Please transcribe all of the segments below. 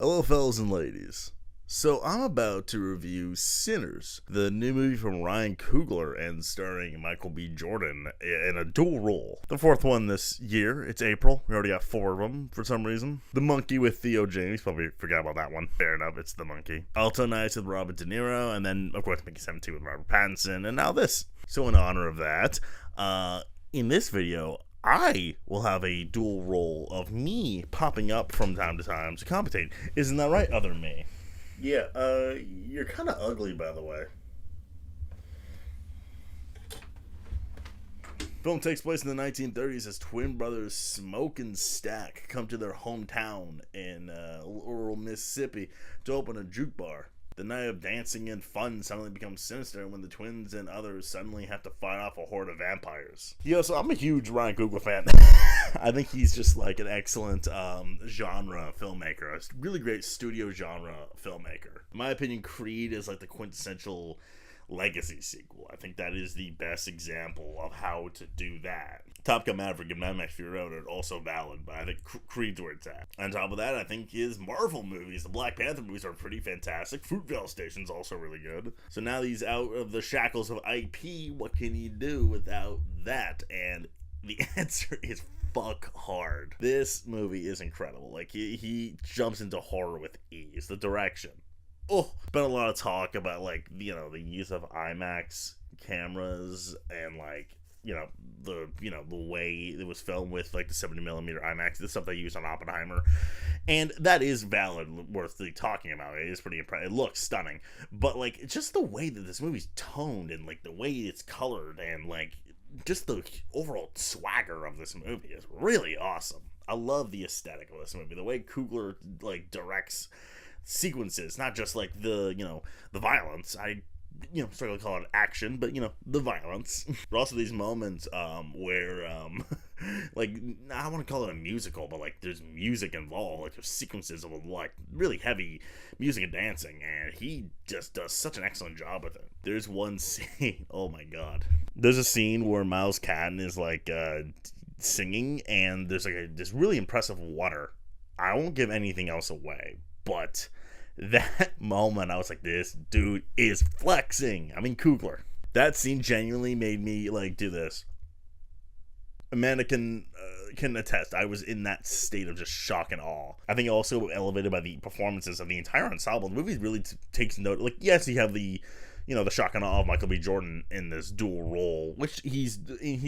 Hello, fellas and ladies. So I'm about to review Sinners, the new movie from Ryan Coogler and starring Michael B. Jordan in a dual role. The fourth one this year. It's April. We already got 4 of them for some reason. The Monkey with Theo James. Probably forgot about that one. Fair enough. It's The Monkey. Alto Nights with Robert De Niro, and then of course Mickey 17 with Robert Pattinson, and now this. So in honor of that, in this video, I will have a dual role of me popping up from time to time to commentate. Isn't that right, other me? Yeah, you're kind of ugly, by the way. Film takes place in the 1930s as twin brothers Smoke and Stack come to their hometown in rural Mississippi to open a juke bar. The night of dancing and fun suddenly becomes sinister when the twins and others suddenly have to fight off a horde of vampires. Yeah, so I'm a huge Ryan Coogler fan. I think he's just like an excellent genre filmmaker, a really great studio genre filmmaker. In my opinion, Creed is like the quintessential legacy sequel. I think that is the best example of how to do that. Top Gun Maverick and Mad Max Fury Road are also valid, but I think Creed's where it's at. On top of that, I think his Marvel movies, the Black Panther movies, are pretty fantastic. Fruitvale Station's also really good. So now he's out of the shackles of IP, what can you do without that? And the answer is fuck hard. This movie is incredible. Like, he jumps into horror with ease. The direction. Oh, been a lot of talk about, like, you know, the use of IMAX cameras and, like, the way it was filmed with, like, the 70mm IMAX, the stuff they used on Oppenheimer. And that is valid, worth talking about. It is pretty impressive. It looks stunning. But, like, just the way that this movie's toned and, like, the way it's colored and, like, just the overall swagger of this movie is really awesome. I love the aesthetic of this movie. The way Coogler, like, directs sequences, not just like the violence. I struggle to call it action, but the violence. But also these moments where like, I don't want to call it a musical, but like there's music involved, like there's sequences of like really heavy music and dancing, and he just does such an excellent job with it. There's one scene, oh my god. There's a scene where Miles Catton is like singing, and there's like this really impressive water. I won't give anything else away, but that moment, I was like, this dude is flexing. I mean, Coogler. That scene genuinely made me, like, do this. Amanda can attest. I was in that state of just shock and awe. I think also elevated by the performances of the entire ensemble. The movie really takes note. Like, yes, you have the shock and awe of Michael B. Jordan in this dual role, which he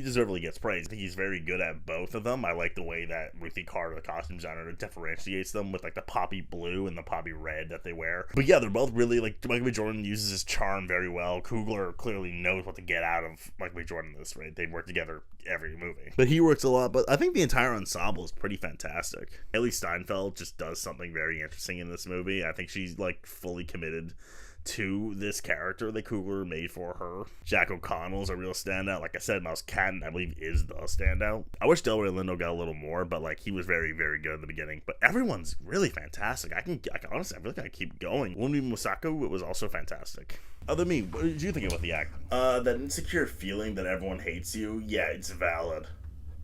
deservedly gets praise. I think he's very good at both of them. I like the way that Ruthie Carter, the costume designer, differentiates them with like the poppy blue and the poppy red that they wear. But yeah, they're both really, like, Michael B. Jordan uses his charm very well. Coogler clearly knows what to get out of Michael B. Jordan in this, right? They work together every movie. But he works a lot, but I think the entire ensemble is pretty fantastic. Haley Steinfeld just does something very interesting in this movie. I think she's like fully committed to this character that Coogler made for her. Jack O'Connell's a real standout. Like I said, Miles Catton, I believe, is the standout. I wish Delroy Lindo got a little more, but like he was very, very good at the beginning. But everyone's really fantastic. I can honestly, I really gotta keep going. Wunmi Mosaku, it was also fantastic. Other me, what did you think about the acting? That insecure feeling that everyone hates you, yeah, it's valid.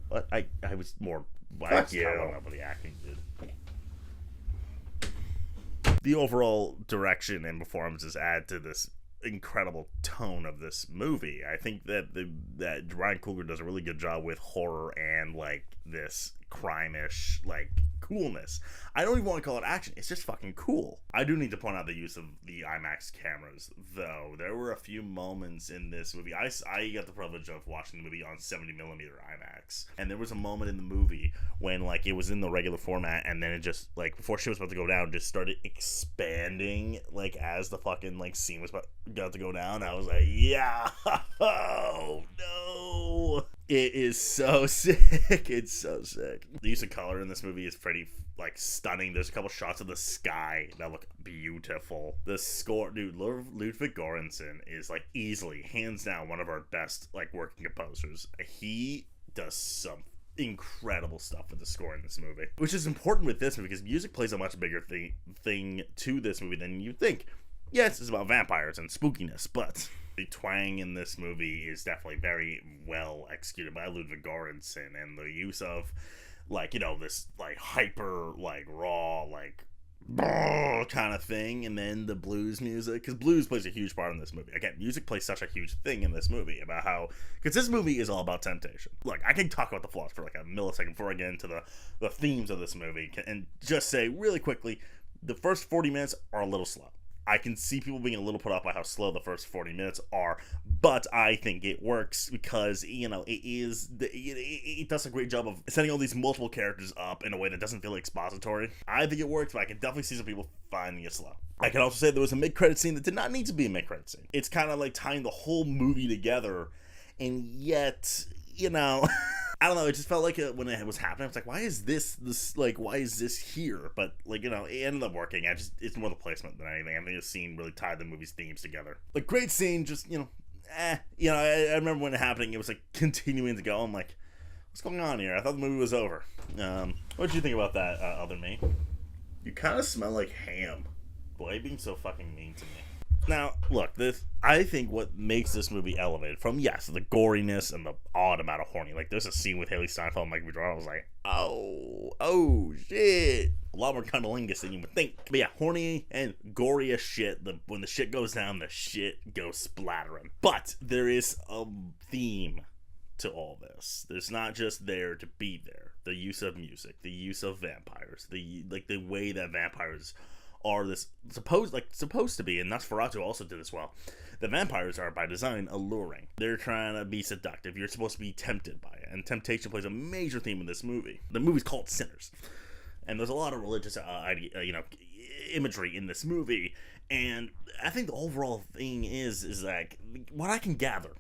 But I was more like, yeah, I don't know about the acting, dude. The overall direction and performances add to this incredible tone of this movie. I think that that Ryan Coogler does a really good job with horror and like this crime-ish like coolness. I don't even want to call it action. It's just fucking cool. I do need to point out the use of the IMAX cameras, though. There were a few moments in this movie. I got the privilege of watching the movie on 70mm IMAX, and there was a moment in the movie when like it was in the regular format, and then it just like before shit was about to go down, just started expanding like as the fucking like scene was about to go down. I was like, yeah, oh no. It is so sick. It's so sick. The use of color in this movie is pretty, like, stunning. There's a couple shots of the sky that look beautiful. The score, dude, Ludwig Göransson is, like, easily, hands down, one of our best, like, working composers. He does some incredible stuff with the score in this movie, which is important with this movie because music plays a much bigger thing to this movie than you think. Yes, it's about vampires and spookiness, but the twang in this movie is definitely very well executed by Ludwig Göransson, and the use of, like, this, like, hyper, like, raw, like, kind of thing, and then the blues music, because blues plays a huge part in this movie. Again, music plays such a huge thing in this movie about how, because this movie is all about temptation. Look, I can talk about the flaws for like a millisecond before I get into the themes of this movie, and just say really quickly, the first 40 minutes are a little slow. I can see people being a little put off by how slow the first 40 minutes are, but I think it works because, it does a great job of setting all these multiple characters up in a way that doesn't feel expository. I think it works, but I can definitely see some people finding it slow. I can also say there was a mid-credit scene that did not need to be a mid-credit scene. It's kind of like tying the whole movie together, and yet, I don't know, it just felt like when it was happening, I was like, why is this here? But, it ended up working. It's more the placement than anything. I think the scene really tied the movie's themes together. Like, great scene, just, I remember when it happened, it was, continuing to go. I'm like, what's going on here? I thought the movie was over. What did you think about that, other me? You kind of smell like ham. Boy, being so fucking mean to me. Now, look, I think what makes this movie elevated from, yes, the goriness and the odd amount of horny. Like, there's a scene with Haley Steinfeld and Mike Vidal. I was like, oh, shit. A lot more cunnilingus than you would think. But yeah, horny and gory as shit. When the shit goes down, the shit goes splattering. But there is a theme to all this. There's not just there to be there. The use of music, the use of vampires, the way that vampires are supposed to be, and Nosferatu also did as well. The vampires are by design alluring. They're trying to be seductive. You're supposed to be tempted by it, and temptation plays a major theme in this movie. The movie's called Sinners, and there's a lot of religious imagery in this movie. And I think the overall thing is like, what I can gather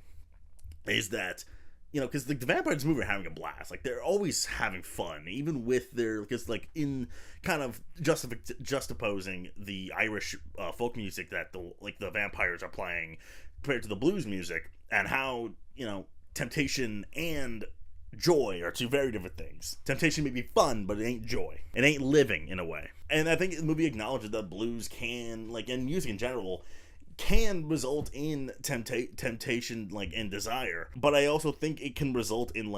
is that, because the vampires movie are having a blast. Like, they're always having fun, even with because in kind of juxtaposing the Irish folk music that the vampires are playing compared to the blues music, and how, temptation and joy are two very different things. Temptation may be fun, but it ain't joy. It ain't living, in a way. And I think the movie acknowledges that blues can, and music in general, can result in temptation, and desire. But I also think it can result in,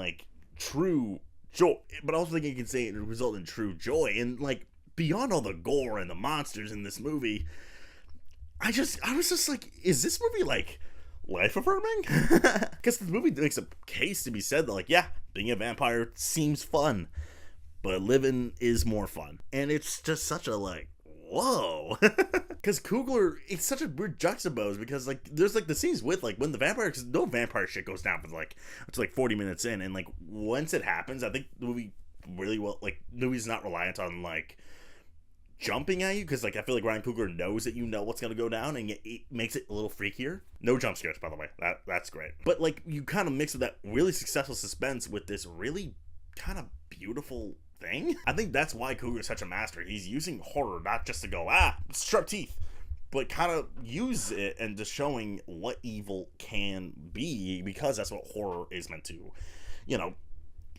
true joy. But I also think it can say it result in true joy. And, beyond all the gore and the monsters in this movie, I was just like, is this movie, life-affirming? Because the movie makes a case to be said that, yeah, being a vampire seems fun, but living is more fun. And it's just such a, whoa. Because Coogler, it's such a weird juxtapose, because there's the scenes with when the vampire, because no vampire shit goes down for it's 40 minutes in, and once it happens, I think the movie really well, the movie's not reliant on jumping at you, because I feel like Ryan Coogler knows that what's gonna go down, and it makes it a little freakier. No jump scares, by the way. That's great. But you kind of mix with that really successful suspense with this really kind of beautiful thing. I think that's why Coogler is such a master. He's using horror not just to go, sharp teeth, but kind of use it and just showing what evil can be, because that's what horror is meant to,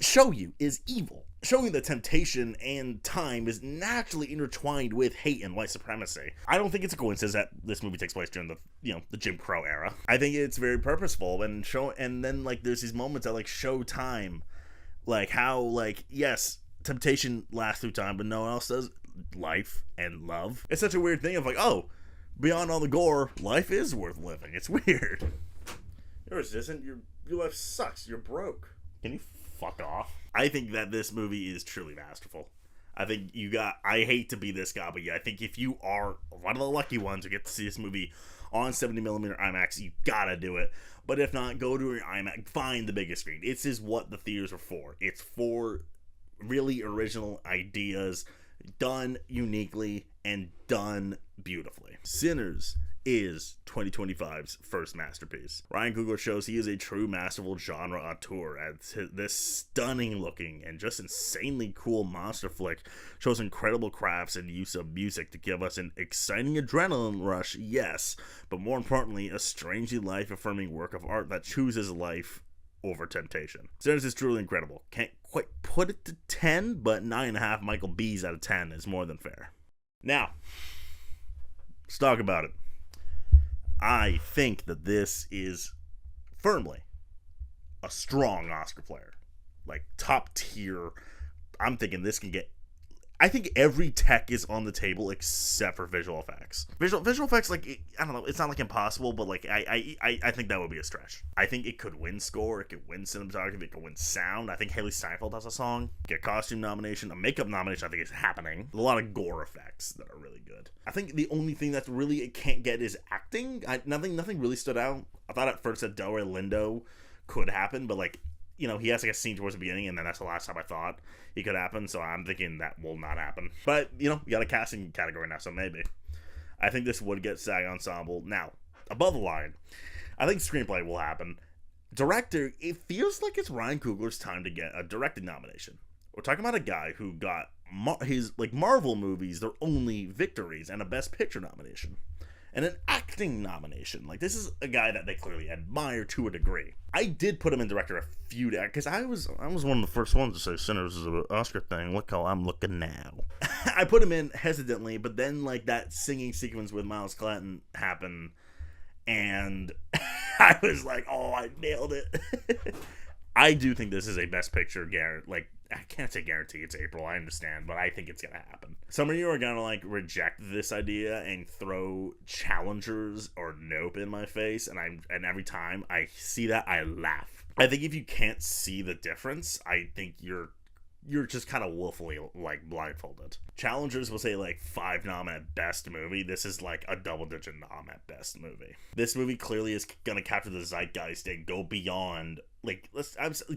show you, is evil. Showing that temptation and time is naturally intertwined with hate and white supremacy. I don't think it's a coincidence that this movie takes place during the Jim Crow era. I think it's very purposeful, and then there's these moments that show time, how yes, temptation lasts through time, but no one else does. Life and love. It's such a weird thing of beyond all the gore, life is worth living. It's weird. Yours isn't. Your life sucks. You're broke. Can you fuck off? I think that this movie is truly masterful. I think I hate to be this guy, but yeah, I think if you are one of the lucky ones who get to see this movie on 70mm IMAX, you gotta do it. But if not, go to your IMAX. Find the biggest screen. This is what the theaters are for. It's for really original ideas done uniquely and done beautifully. Sinners is 2025's first masterpiece. Ryan Coogler shows he is a true masterful genre auteur, as this stunning looking and just insanely cool monster flick shows incredible crafts and use of music to give us an exciting adrenaline rush, yes, but more importantly, a strangely life-affirming work of art that chooses life over temptation. Sinners is truly incredible. Can't quite put it to 10, but 9.5 Michael B's out of 10 is more than fair. Now, let's talk about it. I think that this is firmly a strong Oscar player. Top tier. I'm thinking this can get I think every tech is on the table except for visual effects. Visual effects, like, I don't know, it's not like impossible, but like I think that would be a stretch. I think it could win score, it could win cinematography, it could win sound. I think Haley Steinfeld has a song, get costume nomination, a makeup nomination. I think is happening. A lot of gore effects that are really good. I think the only thing that really it can't get is acting. Nothing really stood out. I thought at first that Delroy Lindo could happen, but like, you know, he has like a scene towards the beginning, and then that's the last time I thought he could happen, so I'm thinking that will not happen. But, you know, you got a casting category now, so maybe. I think this would get SAG Ensemble. Now, above the line, I think screenplay will happen. Director, it feels like it's Ryan Coogler's time to get a directing nomination. We're talking about a guy who got his, like, Marvel movies, their only victories, and a Best Picture nomination. And an acting nomination. Like, this is a guy that they clearly admire to a degree. I did put him in director a few days, because I was one of the first ones to say Sinners is an Oscar thing. Look how I'm looking now. I put him in hesitantly, but then, like, that singing sequence with Miles Clanton happened, and I was like, oh, I nailed it. I do think this is a Best Picture like, I can't say guarantee it's April, I understand, but I think it's gonna happen. Some of you are gonna like reject this idea and throw challengers or Nope in my face, and every time I see that, I laugh. I think if you can't see the difference, I think you're just kind of willfully like blindfolded. Challengers will say like 5 nom at best movie. This is like a double-digit nom at best movie. This movie clearly is gonna capture the zeitgeist and go beyond. Like,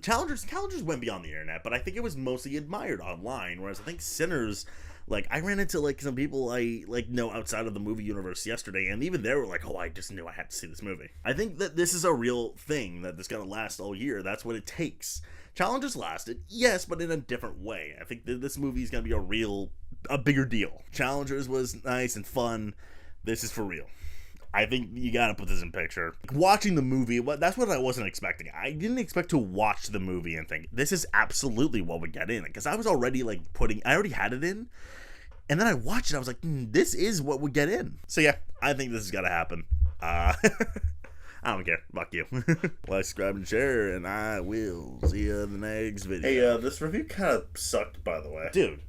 Challengers went beyond the internet, but I think it was mostly admired online. Whereas I think Sinners, like, I ran into like some people I like know outside of the movie universe yesterday, and even they were like, "Oh, I just knew I had to see this movie." I think that this is a real thing that is gonna last all year. That's what it takes. Challengers lasted, yes, but in a different way. I think that this movie is gonna be a bigger deal. Challengers was nice and fun. This is for real. I think you gotta put this in picture. Watching the movie, that's what I wasn't expecting. I didn't expect to watch the movie and think, this is absolutely what would get in. Because I was already like I already had it in. And then I watched it, I was like, this is what would get in. So yeah, I think this is gotta happen. I don't care. Fuck you. Like, subscribe, and share, and I will see you in the next video. Hey, this review kind of sucked, by the way. Dude.